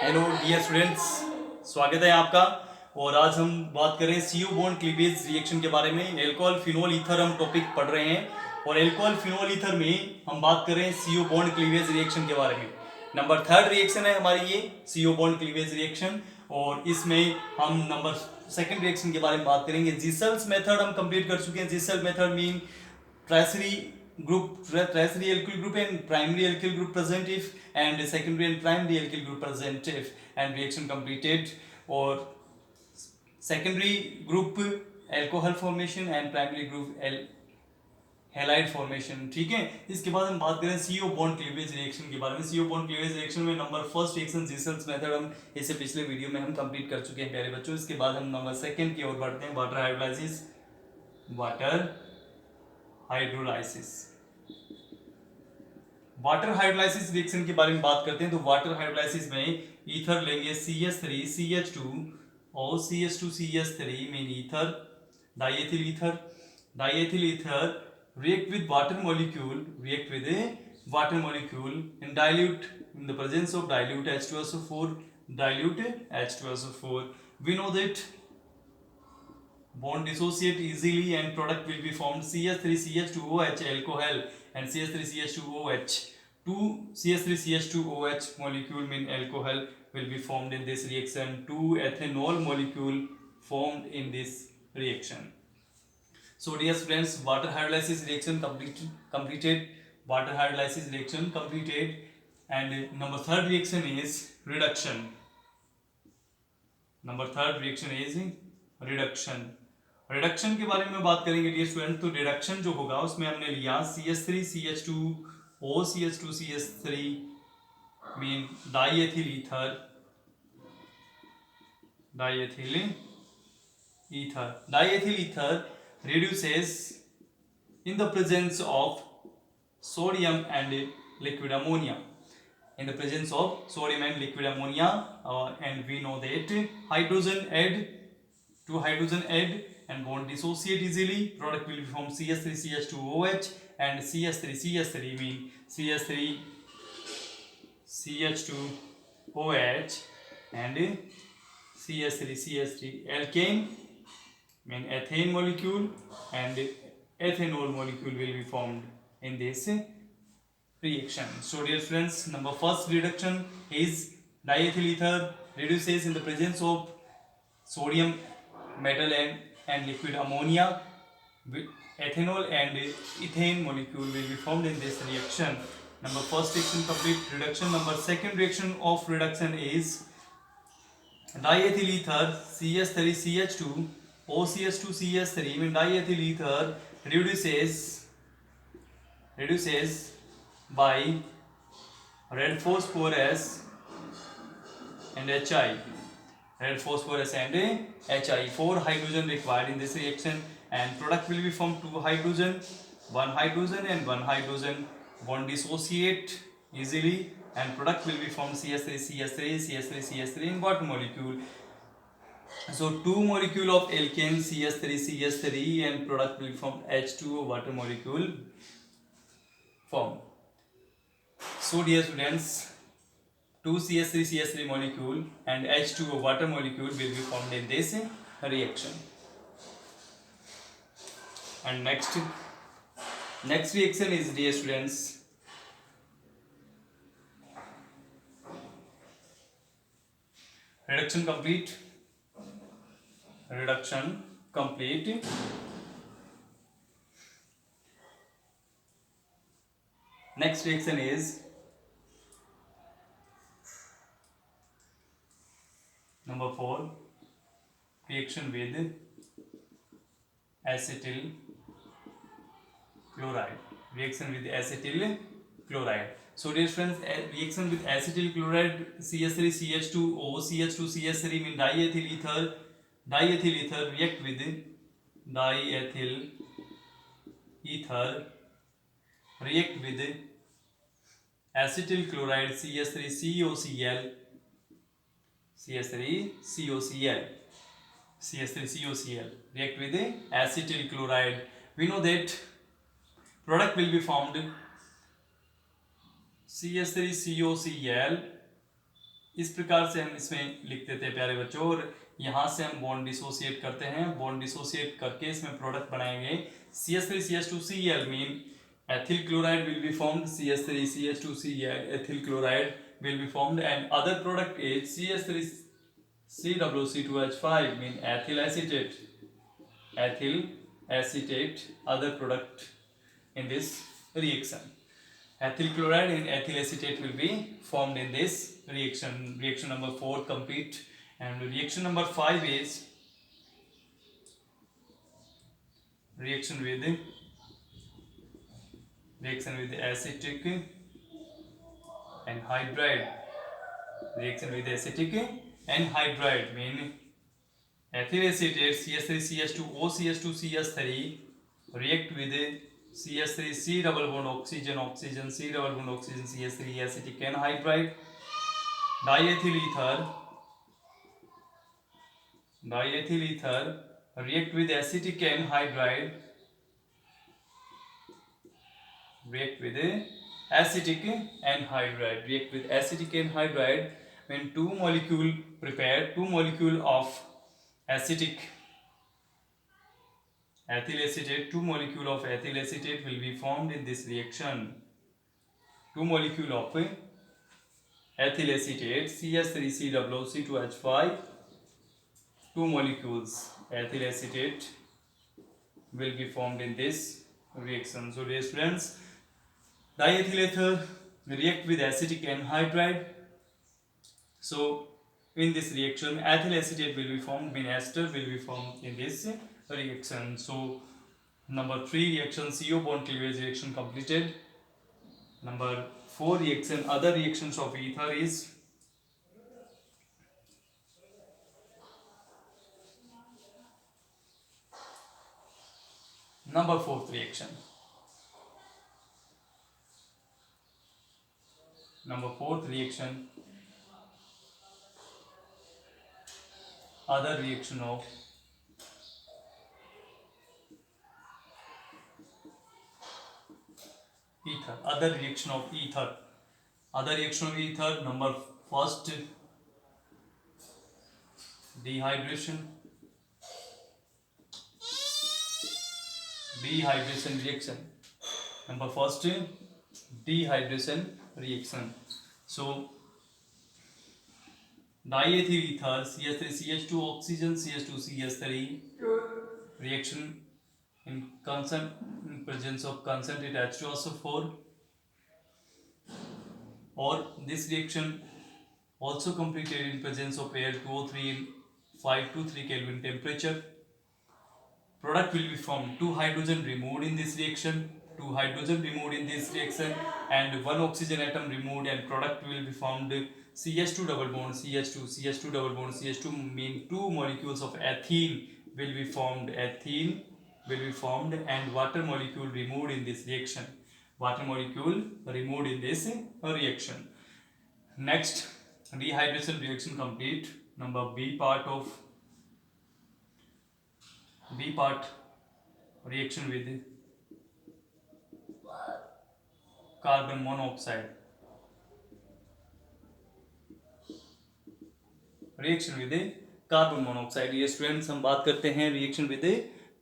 Hello dear students, स्वागत है आपका। और आज हम बात करें CO बॉन्ड क्लीवेज रिएक्शन के बारे में। एल्कोहल फिनोल ईथर हम टॉपिक पढ़ रहे हैं और एल्कोहल फिनोल ईथर में हम बात करें CO बॉन्ड क्लीवेज रिएक्शन के बारे में। नंबर 3 रिएक्शन है हमारी ये CO बॉन्ड क्लीवेज रिएक्शन, और इसमें हम नंबर 2 रिएक्शन के बारे में बात करेंगे। जीसल्स मेथड हम कंप्लीट कर चुके हैं। Zeisel method mean tertiary tertiary alkyl group and primary alkyl group present if, and secondary and primary alkyl group present if, and reaction completed. और secondary group alcohol formation and primary group halide formation. ठीक है, इसके बाद हम बात करें CO bond cleavage reaction के बारे में। CO बॉन्ड क्लीवेज रिएक्शन में नंबर 1 रिएक्शन जीसल्स मेथड हम इससे पिछले वीडियो में हम कंप्लीट कर चुके हैं प्यारे बच्चों। इसके बाद हम नंबर 2 की ओर बढ़ते हैं, water hydrolysis. Water hydrolysis water hydrolysis reaction के बारे में बात करते हैं। तो वाटर हाइड्रोलाइसिस में ईथर लेंगे CH3 CH2 और CH2 CH3 mean ether, diethyl ether react with water molecule in dilute, in the presence of dilute H2SO4. We know that bond dissociate easily and product will be formed CH3CH2OH alcohol and CH3CH2OH. Two CH3CH2OH molecule mean alcohol will be formed in this reaction. Two ethanol molecule formed in this reaction. So dear friends, water hydrolysis reaction completed. Water hydrolysis reaction completed, and number 3 reaction is reduction. Number 3 reaction is reduction. Reduction के बारे में बात करेंगे dear student. तो reduction जो होगा उसमें हमने लिया CH3 CH2 OCH2 CH3 mean diethyl ether reduces in the presence of sodium and liquid ammonia. And we know that two hydrogen add and bond dissociate easily. Product will be formed CH3CH2OH and CH3CH3 mean CH3CH2OH and CH3CH3 alkane mean ethane molecule and ethanol molecule will be formed in this reaction. So dear friends, number 1 reduction is diethyl ether reduces in the presence of sodium metal and liquid ammonia. Ethanol and ethane molecule will be formed in this reaction. Number 1 reaction complete. Reduction. Number 2 reaction of reduction is diethyl ether CH3CH2 OCH2 CH3 mean diethyl ether reduces by red phosphorus and HI. Red phosphorus and HI. 4 hydrogen required in this reaction, and product will be formed 2 hydrogen, 1 hydrogen and 1 hydrogen. Bond dissociate easily and product will be formed CH3CH3 in water molecule. So 2 molecule of alkane CH3CH3 and product will form H2O water molecule form. So dear students, 2 CH3CH3 molecule and H2O water molecule will be formed in this reaction. And next reaction is, dear students, reduction complete. Next reaction is number 4 reaction with acetyl chloride. So dear friends, reaction with acetyl chloride CH3CH2O CH2 CH3 mean diethyl ether react with acetyl chloride CH3COCl react with acetyl chloride. We know that product will be formed CH3COCl इस प्रकार से हम इसमें लिख देते हैं प्यारे बच्चों, और यहाँ से हम बॉन्ड डिसोसिएट करते हैं। बॉन्ड डिसोसिएट करके इसमें प्रोडक्ट बनाएंगे CH3CH2Cl mean ethyl chloride will be formed, CH3CH2Cl ethyl chloride will be formed, and other product is CH3COOC2H5 mean ethyl acetate. Ethyl acetate other product in this reaction. Ethyl chloride and ethyl acetate will be formed in this reaction. Reaction number 4 complete, and reaction number 5 is reaction with acetic anhydride. Reaction with acetic anhydride mean ethyl acetate CH3CH2OCH2CH3 react with CH3C double bond oxygen oxygen C double bond oxygen CH3 acetic anhydride. Diethyl ether react with acetic anhydride. React with acetic anhydride when two molecule of acetic ethyl acetate, two molecule of ethyl acetate will be formed in this reaction. Two molecule of ethyl acetate CH3COOC2H5, two molecules ethyl acetate will be formed in this reaction. So dear students, diethyl ether react with acetic anhydride. So in this reaction ethyl acetate will be formed, mean ester will be formed in this reaction. So number 3 reaction, CO bond cleavage reaction completed. Number 4 reaction, other reactions of ether is number 4th reaction. Number 4th reaction, other reaction of ether. Other reaction of ether. Other reaction of ether. Number first, dehydration reaction. Number first, dehydration reaction. So diethyl ether CH3CH2 oxygen CH2CH3 reaction in presence of concentrated H2SO4, or this reaction also completed in presence of air 2O3 in 523 Kelvin temperature. Product will be formed, 2 hydrogen removed in this reaction, and 1 oxygen atom removed, and product will be formed CH2 double bond CH2 double bond CH2 mean 2 molecules of ethene will be formed, and water molecule removed in this reaction. Next, dehydration reaction complete. Number B part reaction with carbon monoxide. ये students हम बात करते हैं reaction with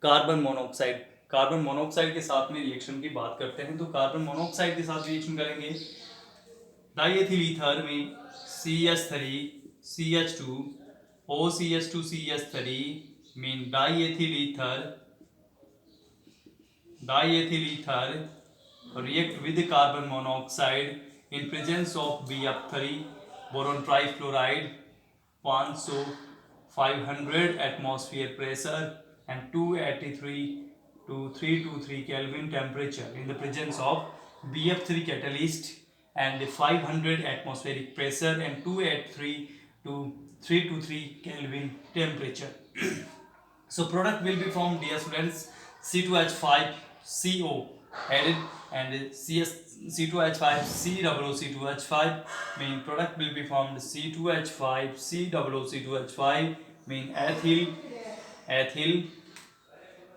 carbon monoxide. Carbon monoxide के साथ में reaction की बात करते हैं, तो कार्बन मोनोऑक्साइड के साथ रिएक्शन करेंगे. डाइएथिल ईथर में CH3 CH2 OCH2 CH3 mean diethyl ether react with carbon monoxide in presence of BF3 boron trifluoride 500 atmosphere pressure and 283 to 323 Kelvin temperature in the presence of BF3 catalyst and 500 atmospheric pressure and 283 to 323 Kelvin temperature. So product will be formed, dear students, C2H5CO added and C2H5COOC2H5 mean product will be formed C2H5COOC2H5 mean ethyl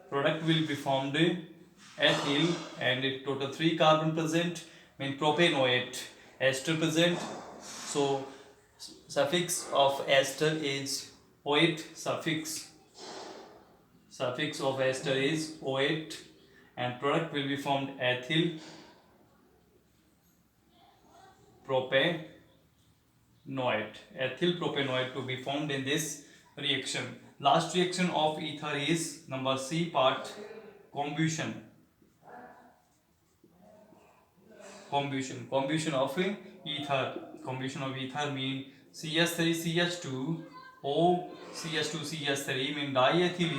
product will be formed ethyl, and total 3 carbon present mean propanoate ester present. So suffix of ester is oate. Suffix of ester is oate, and product will be formed ethyl propanoate. Ethyl propanoate to be formed in this reaction. Last reaction of ether is number C part, combustion. Combustion of ether. Combustion of ether mean CH3CH2O, CH2CH3 mean diethyl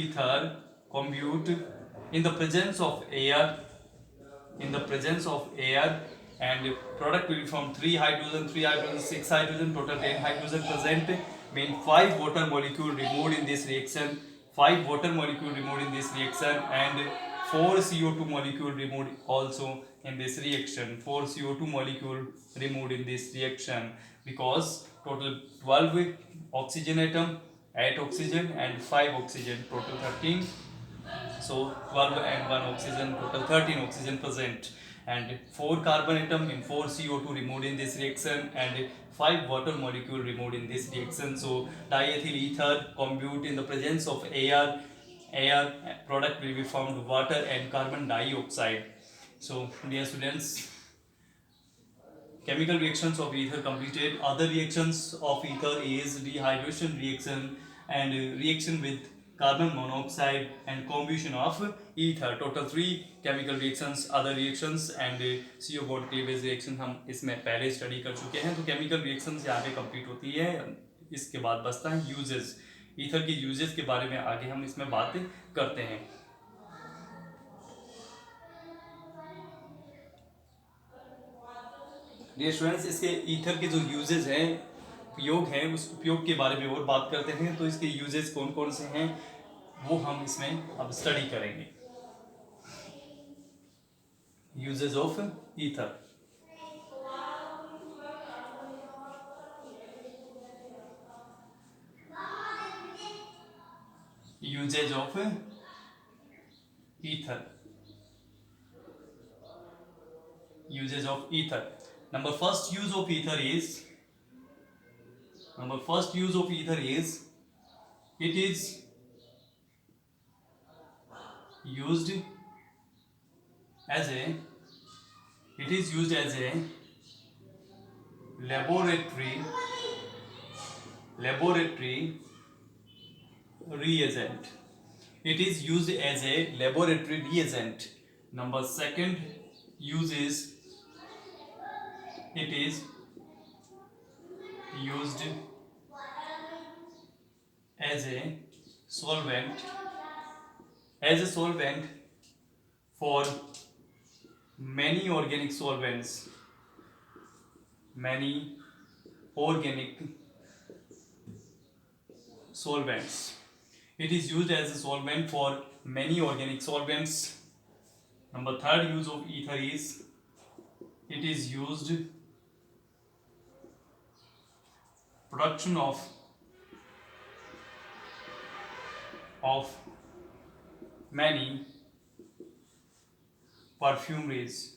ether combute in the presence of air, and product will be from 3 hydrogen, 6 hydrogen, total 10 hydrogen present, mean 5 water molecule removed in this reaction, 5 water molecule removed in this reaction, and 4 CO2 molecule removed also in this reaction. 4 CO2 molecule removed in this reaction, because total 12 oxygen atom, 8 oxygen and 5 oxygen, total 13. So 12 and 1 oxygen, total 13 oxygen present, and 4 carbon atom in 4 CO2 removed in this reaction, and 5 water molecule removed in this reaction. So diethyl ether combute in the presence of air, product will be formed water and carbon dioxide. So dear students, chemical reactions of ether completed. Other reactions of ether is dehydration reaction and reaction with carbon monoxide and combustion of ether. Total 3 chemical reactions, other reactions and CO bond cleavage reaction हम इसमें पहले study कर चुके हैं. तो chemical reactions यहाँ पे complete होती है. इसके बाद बचता है यूजेस. ईथर की यूजेस के बारे में आगे हम इसमें बात करते हैं. डियर स्टूडेंट्स, इसके ईथर के जो यूजेस हैं, उपयोग हैं, उस उपयोग के बारे में और बात करते हैं. तो इसके यूजेस कौन कौन से हैं वो हम इसमें अब स्टडी करेंगे. Uses of ether. Uses of ether. Uses of ether. Number first use of ether is it is used as a laboratory reagent. It is used as a laboratory reagent. Number second use is it is used as a solvent for many organic solvents. It is used as a solvent for many organic solvents. Number third use of ether is it is used production of many perfumeries.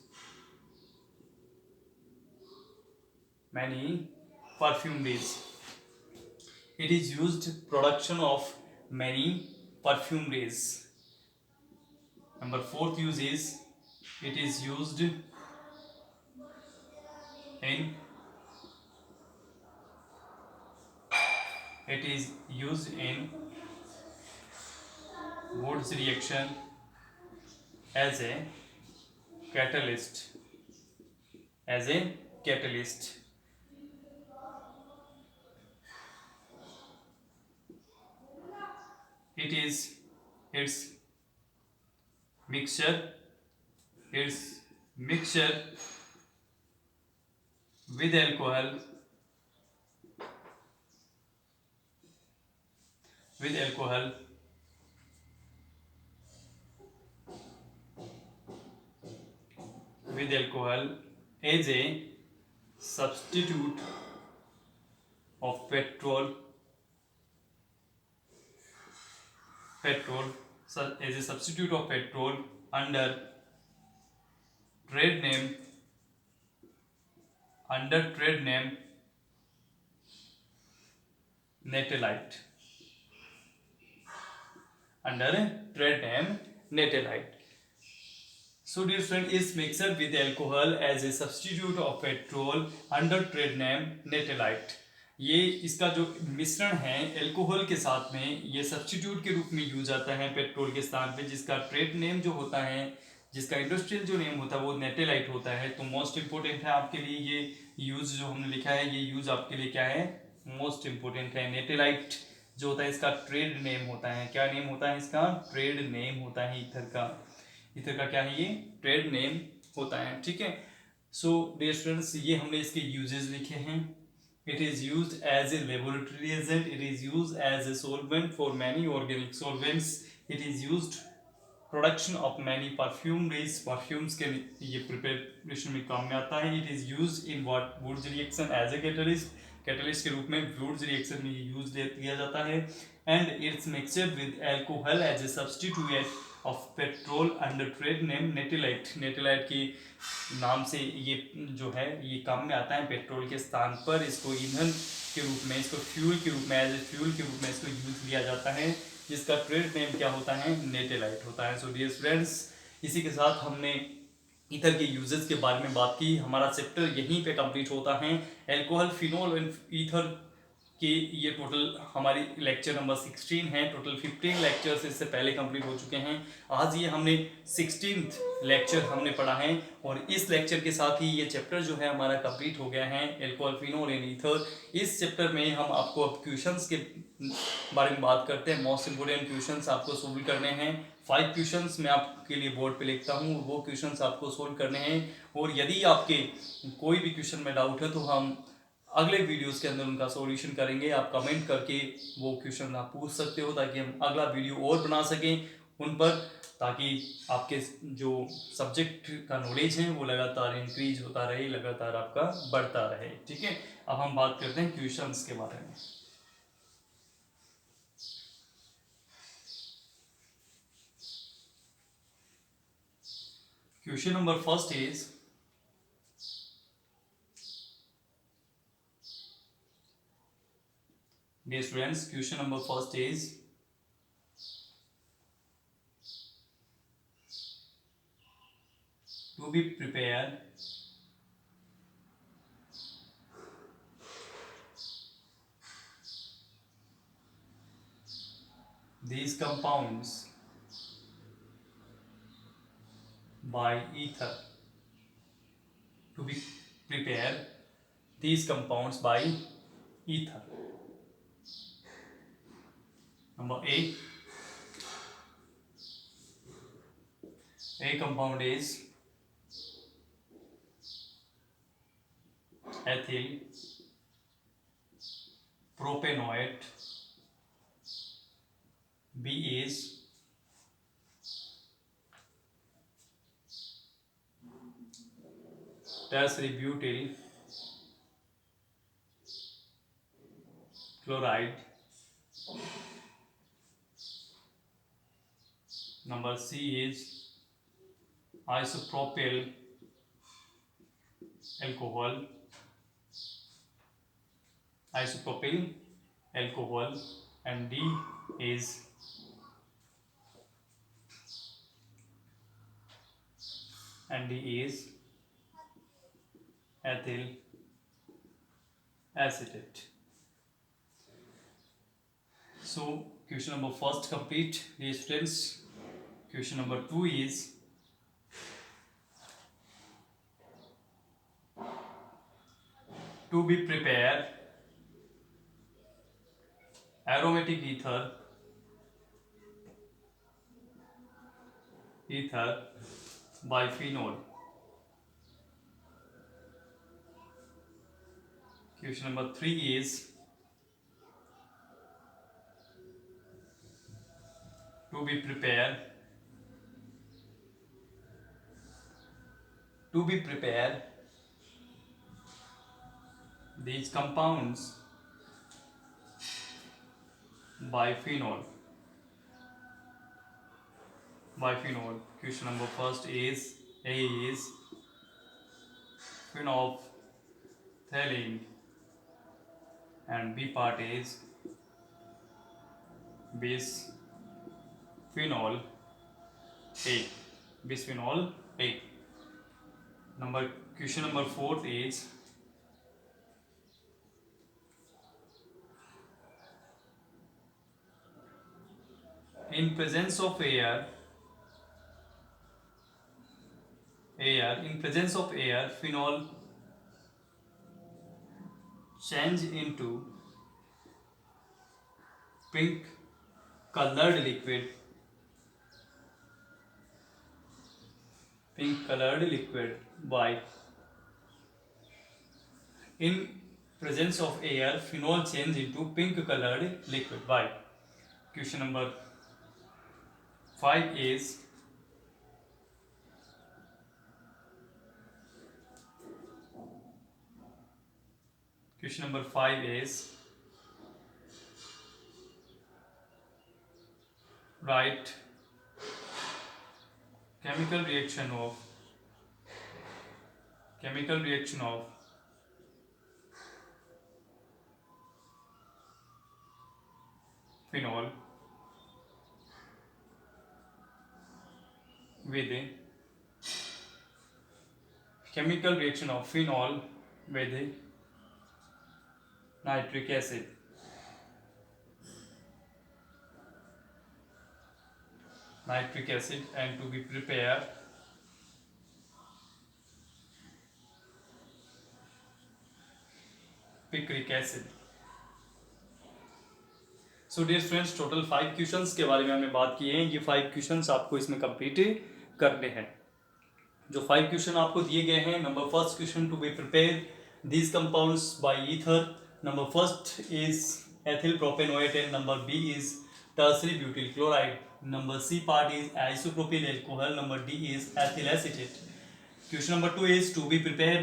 It is used production of many perfumeries. Number fourth use is it is used in Woods reaction as a catalyst. It is its mixture with alcohol as a substitute of petrol under trade name under trade name Natalite. Under trade name Natalite. So dear friend, is mixed with alcohol as a substitute of petrol under trade name Natalite. ये इसका जो मिश्रण है alcohol के साथ में ये substitute के रूप में यूज आता है पेट्रोल के स्थान पे, जिसका ट्रेड नेम जो होता है, जिसका इंडस्ट्रियल जो नेम होता है वो नेटेलाइट होता है। तो मोस्ट इंपोर्टेंट है आपके लिए ये यूज जो हमने लिखा है, ये यूज आपके लिए क्या है, मोस्ट इंपोर्टेंट है। नेटेलाइट जो होता है इसका ट्रेड नेम होता है, क्या नेम होता है इसका, ट्रेड नेम होता है ईथर का। ईथर का क्या है, ये ट्रेड नेम होता है, ठीक है। सो डियर स्टूडेंट्स, ये हमने इसके यूजेस लिखे हैं। It is used as a laboratory agent, it is used as a solvent for many organic solvents, it is used production of many perfumeries, perfumes के ये प्रिपरेशन में काम में आता है। It is used in Wurtz reaction as a catalyst, catalyst के रूप में वुड्स रिएक्शन में यूज किया जाता है। And its mixture with alcohol as a substitute of petrol under trade name natalite. Natalite की नाम से ये जो है ये काम में आता है पेट्रोल के स्थान पर। इसको ईंधन के रूप में, इसको फ्यूल के रूप में, एज ए फ्यूल के रूप में इसको यूज किया जाता है, जिसका ट्रेड नेम क्या होता है, नेटेलाइट होता है। सो डियर फ्रेंड्स, इसी के साथ हमने ईथर के यूजेस के बारे में बात की। हमारा चैप्टर यहीं पे कंप्लीट होता है। एल्कोहल, फिनोल एंड ईथर कि ये टोटल हमारी लेक्चर नंबर 16 है। टोटल 15 लेक्चर्स इससे पहले कंप्लीट हो चुके हैं। आज ये हमने 16th लेक्चर हमने पढ़ा है और इस लेक्चर के साथ ही ये चैप्टर जो है हमारा कंप्लीट हो गया है, एल्कोहल, फिनोल एंड ईथर। इस चैप्टर में हम आपको अब क्वेश्चंस के बारे में बात करते हैं। मोस्ट इंपोर्टेंट क्वेश्चंस आपको सोल्व करने हैं। 5 क्वेश्चंस मैं आपके लिए बोर्ड पे लिखता हूँ, वो क्वेश्चंस आपको सोल्व करने हैं। और यदि आपके कोई भी क्वेश्चन में डाउट है तो हम अगले वीडियोस के अंदर उनका सॉल्यूशन करेंगे। आप कमेंट करके वो क्वेश्चन आप पूछ सकते हो, ताकि हम अगला वीडियो और बना सकें उन पर, ताकि आपके जो सब्जेक्ट का नॉलेज है वो लगातार इंक्रीज होता रहे, लगातार आपका बढ़ता रहे, ठीक है। अब हम बात करते हैं क्वेश्चंस के बारे में। Question number first is, dear students, question number first is, to be prepared these compounds by ether, to be prepared these compounds by ether. Number A compound is ethyl propanoate, B is tertiary butyl chloride. Number C is isopropyl alcohol, isopropyl alcohol, and D is ethyl acetate. So question number first complete, dear students. Question number 2 is, to be prepared aromatic ether by phenol. Question number 3 is, to be prepared these compounds by phenol. Question number first is, A is phenol phenolphthalein, and B part is bisphenol A. Bisphenol A. Question number 4 is in presence of air, phenol change into pink colored liquid by in presence of air phenol change into pink colored liquid by. Question number 5 is write chemical reaction of phenol with nitric acid. And to be prepared picric acid. So dear students, total 5 questions के बारे में हमने बात की है। ये 5 questions आपको इसमें कंप्लीट करने हैं। जो 5 क्वेश्चन आपको दिए गए हैं, number first question, to be prepare these compounds by ether. Number first is ethyl propanoate and number B is tertiary butyl chloride. Number C part is isopropyl alcohol. Number D is ethyl acetate. Question number 2 is to be prepare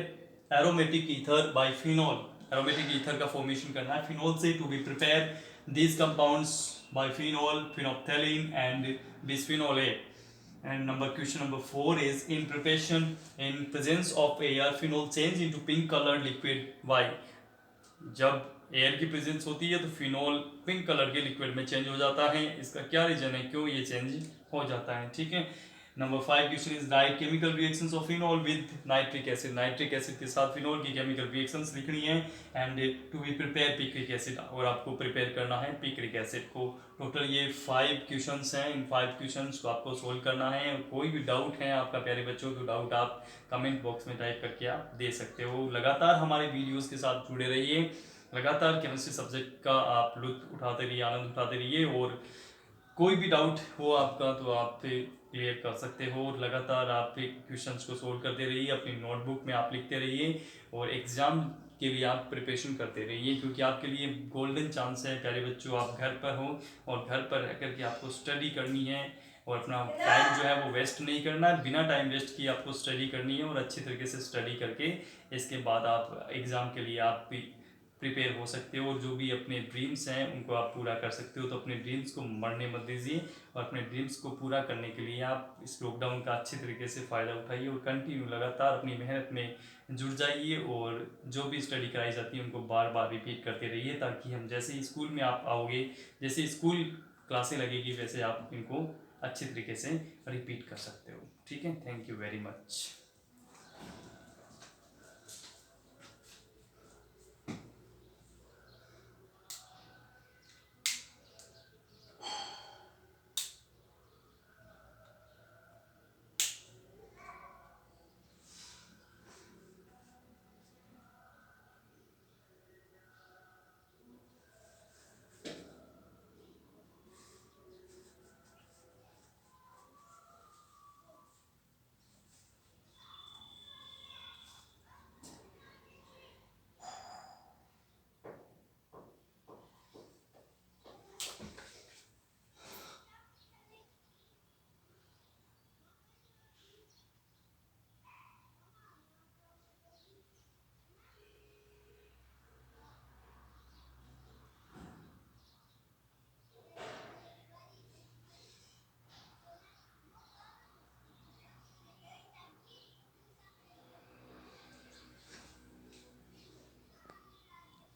aromatic ether by phenol. Aromatic ether का formation करना है phenol से। To be prepare these compounds by phenol, phenolphthalein and bisphenol A. And question number 4 is in presence of air phenol change into pink colored liquid by. जब air की presence होती है तो phenol pink colour के liquid में change हो जाता है। इसका क्या रीजन है, क्यों ये चेंज हो जाता है? ठीक है। Number 5 question is write chemical reactions of phenol with nitric acid. Nitric acid के साथ फिनॉल की केमिकल रिएक्शंस लिखनी है and to be prepare picric acid, और आपको प्रिपेयर करना है पिक्रिक एसिड को। टोटल ये 5 क्वेश्चंस हैं। इन 5 क्वेश्चंस को आपको सोल्व करना है। कोई भी डाउट है आपका प्यारे बच्चों, तो डाउट आप कमेंट बॉक्स में टाइप करके आप दे सकते हो। लगातार हमारे वीडियोज़ के साथ जुड़े रहिए, लगातार केमिस्ट्री सब्जेक्ट का आप लुत्फ उठाते रहिए, आनंद उठाते रहिए, और कोई भी डाउट हो आपका तो आप क्लियर कर सकते हो। और लगातार आप क्वेश्चंस को सोल्व करते रहिए, अपनी नोटबुक में आप लिखते रहिए, और एग्ज़ाम के लिए आप प्रिपरेशन करते रहिए, क्योंकि आपके लिए गोल्डन चांस है प्यारे बच्चों। आप घर पर हो और घर पर रह करके आपको स्टडी करनी है, और अपना टाइम जो है वो वेस्ट नहीं करना है। बिना टाइम वेस्ट किए आपको स्टडी करनी है, और अच्छी तरीके से स्टडी करके इसके बाद आप एग्ज़ाम के लिए आप भी प्रिपेयर हो सकते हो, और जो भी अपने ड्रीम्स हैं उनको आप पूरा कर सकते हो। तो अपने ड्रीम्स को मरने मत दीजिए, और अपने ड्रीम्स को पूरा करने के लिए आप इस लॉकडाउन का अच्छी तरीके से फ़ायदा उठाइए, और कंटिन्यू लगातार अपनी मेहनत में जुड़ जाइए, और जो भी स्टडी कराई जाती है उनको बार बार रिपीट करते रहिए, ताकि हम जैसे ही स्कूल में आप आओगे, जैसे स्कूल क्लासें लगेगी, वैसे आप इनको अच्छी तरीके से रिपीट कर सकते हो। ठीक है, थैंक यू वेरी मच।